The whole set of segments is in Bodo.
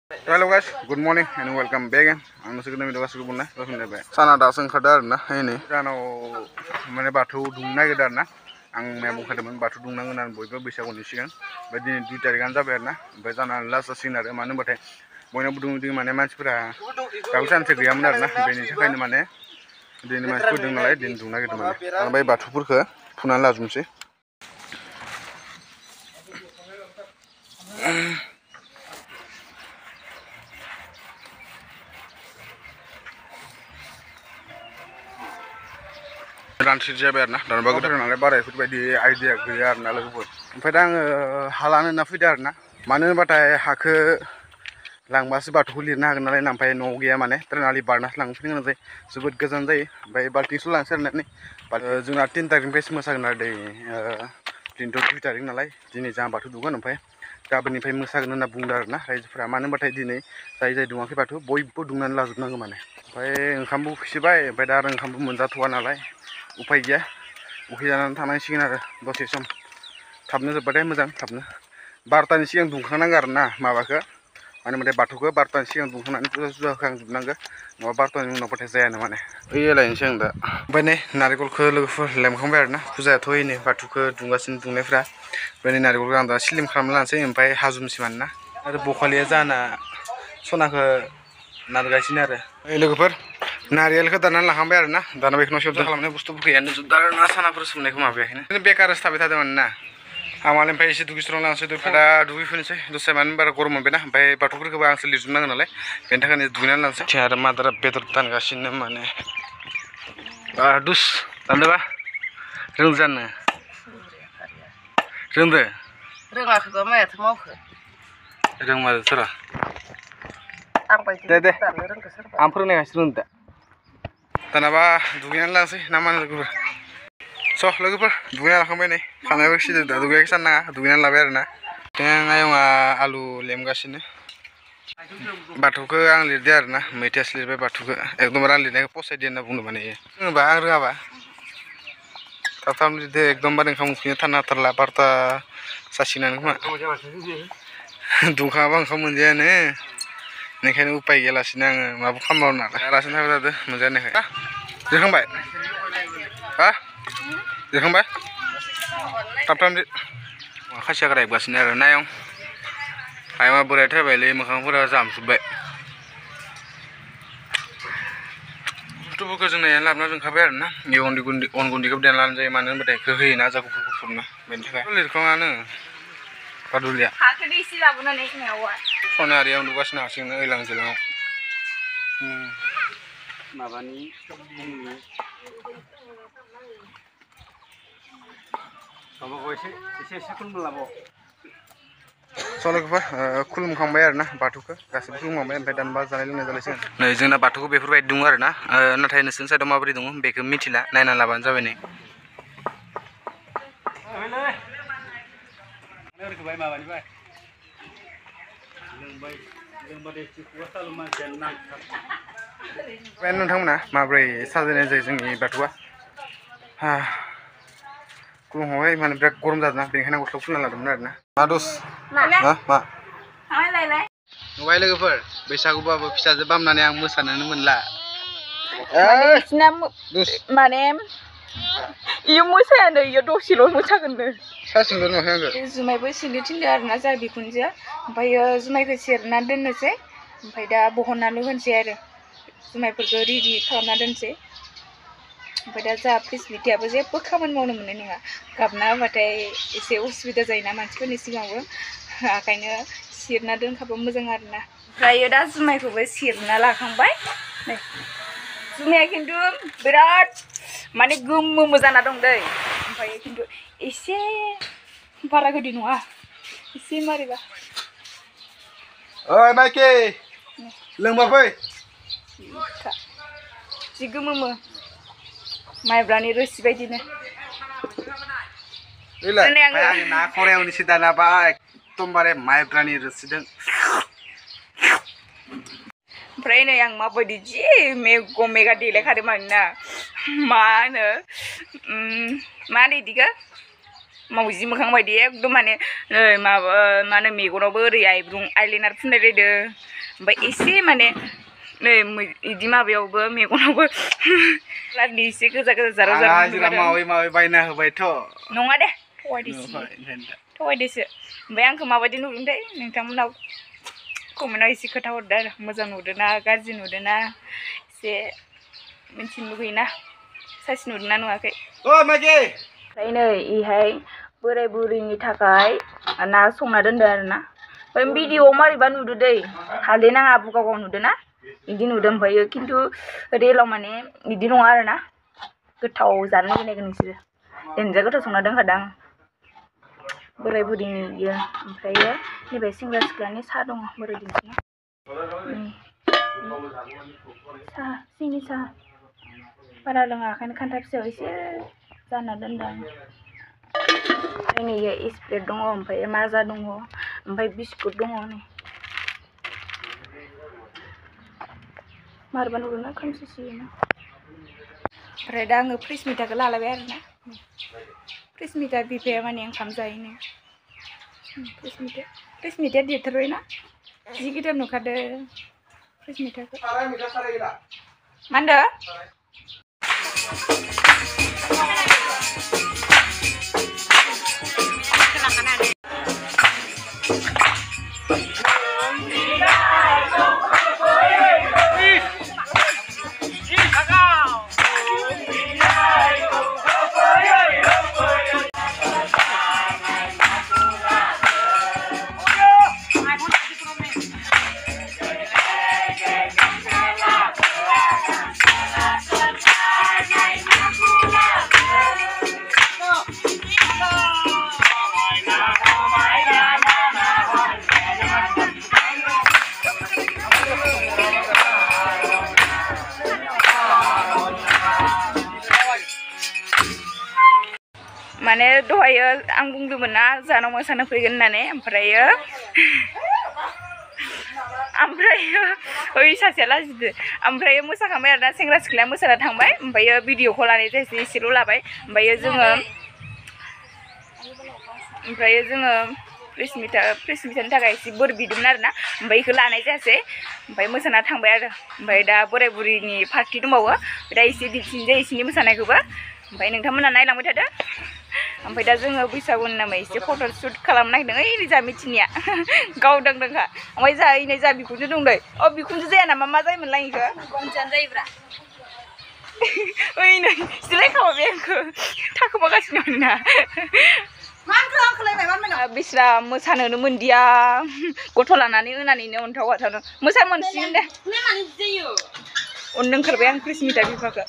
Hello guys, good morning and welcome back again. I'm Nasi Kedami Dogas Kubuna. Sana dasang kadar na ini. Karena mana batu dungna kadar na. Ang memang kadang batu dungna kan boiba bisa kondisi kan. Badi di tarik kan tapi na. Besana last sinar mana batai. Boina budung di mana masih pura. Kausan segera mana na. Bini sekai ni mana. Dini masih budung nalai dini dungna gitu mana. Karena bayi batu pur ke punan lazim sih. Rancir jabar na, dan bagus terus nalai barai, food bedi idea gaya nalai food. Padang halan na fidar na, mana batai hak lang masih batu hulir na nalai nampai nogia mana, terus nalai barnas lang fini nalai sebut gazan dai, bayi balti sulang ser nani, jungat tin tarik pes masak nalai, tinto tarik nalai, ini jam batu dua nampai, kabin nampai masak nana bundar na, raja pera mana batai ini, saya dua ke batu, boy pun dungan lazut nang mana, bayi kambu sibai, bayi darang kambu menjat tua nalai. Upaya gaya, ukiran tanah sih kan ada, dosis som, tabnya seperti macam tabnya, bartan sih yang dungkana karena, mawaka, mana mana batu ke bartan sih yang dungkana itu sudah kang dungkana, mau bartan yang nopo tesaya namanya, iya lah ini sih anda, bane narikul ke lugu lem kamber na, puja tuh ini batu ke dungkasin dungnefra, bane narikul ke anda silim kamlan sih, empai hazum sih mana, ada bukalia jana, sona ke nargasin ada, ini lugu per. Naryal ke danan laham bayar na, dana bekno shobda kalamne bustu bukiyan judar na sana pura sumne kuma bayar. Ini bekar stabil ada mana? Amalin pay isi dugi strong langsung itu pada dugi fun sih, dosa man bar korum bena, bay batukur ke bang selir junang nalai, bentang kan duginan langsung. Cara madara betul tan kasin mana? Dus, tanda ba? Rungzan na. Rungde. Rungah ke mana ya mau ke? Rung mana sera? Dede. Ampur nih kasih rungde. Tanaba dugian langsung nama lagu ber. So lagu ber dugian lah kami ni. Karena bersih dah dugian kesana dugian lah biar na. Dengan ayam alu lem kasih ni. Batu ke ang lidiar na, meteas lidiar batu ke. Ekdom orang lidiar ke posai dia na bundu mana ye. Bah ang apa? Tatam lidiar ekdom bareng kamu punya tanah terlapar ta sasinan kuma. Duka bang kamu dia ne. Nekane upaya gila sinang mabuk kamar nak. Rasin apa tu? Macam ni. Jangan baik. Ah? Jangan baik. Tapam di. Kasih kerja buat sini ada nayong. Ayam berat tu beli makan pura jam subai. Tu bukan jenis yang lama tu kabar na. Ni on gundi kemudian lain jadi mana betul kehai na jago kuku na. Bentuk. Lihat kau mana? Padulia. Hak di sini lah bukan naik mewah. Soalnya hari yang luas nak sih hilang jelang. Mabani, sama kau isi sekun belabo. Soalnya apa? Kulum kang bayar na batu ke, kasih kulum kang bayar pedan bas jalan ini jalan sih. Nah, jangan batu ke befer bayar dungar na, nanti nasi saya doma beri dungu, beker mitila, nainan laban jawab ni. Mana kebayi mabani bay? Lembay cikgu asal macam nak. Pen nung thang na, mabray sahaja ni jadi batua. Kulung hoi mana berak korum jat na, dengan aku selalu nala dumnar na. Madus. Mana? Ma. Hai lele. Mobile lagi per, besar gua bawa pisah jebam nani yang musan nani menla. Mana? Dus. Mana? Iyo musa ada, iyo dosi loh musa kan deh. Saya singgung no hang. Zumai pun sini tinggal na saya bikunja, bayar zumai ke sir naden nase, bayar bohong nalu kan sir. Zumai pergi di kawan naden se. Bayar za please video apa je, pekaman mau nemen ni nga. Karena batai isi usbida zaina manci pun isi mau. Kayaknya sir naden kapal muzangar na. Bayar dah zumai ke sir nala kang bay. Nih, zumai kintu berat. Mana gum muzana dong deh. Bayar kintu isi. Para ke di nuah, isi mari bah. Oi Mikey, leng apa? Jika mama, mai berani resi bagi ni. Ila, bayar nak Korea ni sida na ba, tombare mai berani resi deng. Berani yang ma bodi je, me mega deal kari mana, mana, mana diga. मावजि मोखां बायदि एकदम माने माबा मा होनो मेगनावबो ओरै आइलाइनार फुनलायलायदो ओमफ्राय एसे माने इदि माबायावबो मेगनावबो लादनि एसे गोजा गोजा जारो जारो हाजिरा मावै मावै बायना होबायथ' नङा दे थगायदोसो ओमफ्राय आंखौ माबायदि नुदोंथाय नोंथांमोनाव कमेन्टआव एसे खोथा हरदो आरो मोजां नुदोंना गाज्रि नुदोंना एसे मिन्थिनो लुगैयोना साइस नुदोंना नुवाखै ओमफ्राय नै इहाय बोराय बुरैनि थाखाय ना संना दोनदो आरो ना ओमफ्राय भिडिअआव मारैबा नुदो दै हालदै नाङा बुगाव गाव नुदो ना बिदि नुदों ओमफ्रायो खिन्थु रियेलाव माने बिदि नङा आरो ना गोथाव जानो लुगैनायगोन नोंसोरो देनजार गोथाव संना दोनखादों बोराय बुरैनि इयो ओमफ्रायो नैबे सेंग्रा सिख्लानि साहा दङ बोराय दिन्थिना साहा सिंनि साहा बारा लोङा ओंखायनो खान्था फिसायाव एसे जाना दोनदों ओमफ्राय नै स्प्रेड दङ ओमफ्राय माजा दङ ओमफ्राय बिस्कुट दङ नै मारबा नुदोंना खोमसि सियैनो ओमफ्राय दा आङो फ्रिज मिटाखौ लालायबाय आरो ना फ्रिज मिटा बिफाया माने ओंखाम जायोनो फ्रिज मिटाया देरथारबायना जि गिदिर नुखादो फ्रिज मिटाखौ मा होनदो माने दहायो आं बुंदोंमोन ना जानाव मोसानो फैगोन होननानै ओमफ्रायो ओइ सासेया लाजिदो ओमफ्रायो मोसाखांबाय आरो ना सेंग्रा सिख्लाया मोसाना थांबाय ओमफ्रायो भिडिअखौ लानाय जायासै एसेल' लाबाय ओमफ्रायो जोङो फ्रिज मिटानि थाखाय एसे बोर बिदोंमोन आरो ना ओमफ्राय बेखौ लानाय जायासै ओमफ्राय मोसाना थांबाय आरो ओमफ्राय दा बोराय बुरैनि पार्टि दंबावो दा एसे दिन्थिनोसै इसोरनि मोसानायखौबो ओमफ्राय नोंथांमोना नायलांबाय थादो ओमफ्राय दा जोङो बैसागुनि नामै एसे फट' शुट खालामनो नागिरदों ओइ जा मिथिनिया गावदांदांखा ओमफ्राय जा इनै जा बिखुनजो दं दै अ बिखुनजो जाया नामा मा जायोमोनलाय इखो बिखुनजोआनो जायोब्रा ओइ नै जिरायखाबाय बे आंखो थाखोमागासिनो ना बिस्रा मोसानोनो मोनदिया गथ' लानानै होनानैनो अन्थाव बाथावनो मोसानो मोनसिगोन दे अननो ओंखारबाय आं फ्रिज मिटा बिफाखौ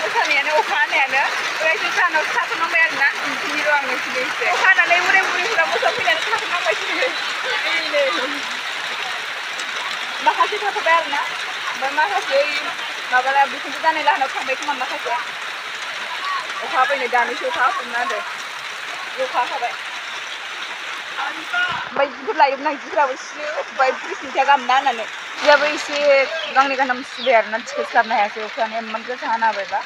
मोसानायानो अखा हानायानो ओरैसो सानाव थाथ'नांबाय आरो ना दिन्थिनिर' आं नोंसिनो एसे अखा हानानै बोराय बुरैफोरा मोसाफैनानै थाथ'नांबायसो माखासे थाथ'बाय आरो ना ओमफ्राय माखासे माबा बिखुनजो जानाय लाहानाव थांबाय खोमा माखासे अखा हाबायनो दानोसो अखा हाफिनना होदो अखा हाखाबाय ओमफ्राय जिफोर लायोमोन आं जिफोराबो सिजोब्बाय फ्रिज मिटा गाहामना होननानै जियाबो एसे गांनै गानथाम सिबाय आरो ना थिखोनो स्लाबनो हायासै अखायानो इमान गोसा हाना होबायबा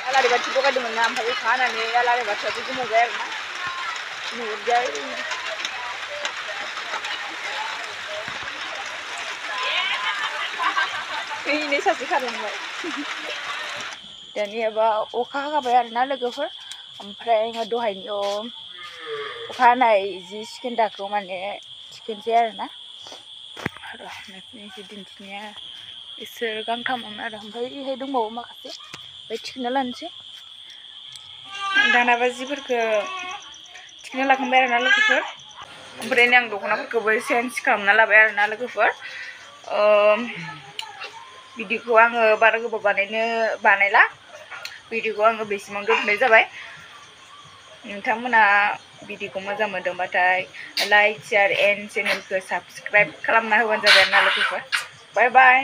आलारि बाथि लगायदोंमोन ना ओमफ्राय अखा हानानै आलारि बाथियाबो गोमाबाय आरो ना नुहुरबाय इनै सासे खारलांबाय दानियाबा अखा हाखाबाय आरो ना लोगोफोर ओमफ्राय आङो दहायनो अखा हानाय जि सिखोन्दाखौ माने थिखोनोसै आरो ना एसे दिन्थिनाया इसोर गांथाममोन आरो ओमफ्राय इहाय दंबावो माखासे ओमफ्राय थिखोना लानोसै दानाबा जिफोरखौ थिखोना लाखांबाय आरो ना लोगोफोर ओमफ्राय आं दख'नाफोरखौबो चेन्ज खालामना लाबाय आरो ना लोगोफोर भिडिअखौ आङो बारा गोबाव बानायला भिडिअखौ आङो बेसिमाव दोननाय जाबाय नोंथांमोना भिडिअखौ मोजां मोनदोंबाथाय लाइक शेयार एन्ड चेनेलखौ साबस्क्राइब खालामना होबानो जाबाय आरोना लोगोफोर बाय बाय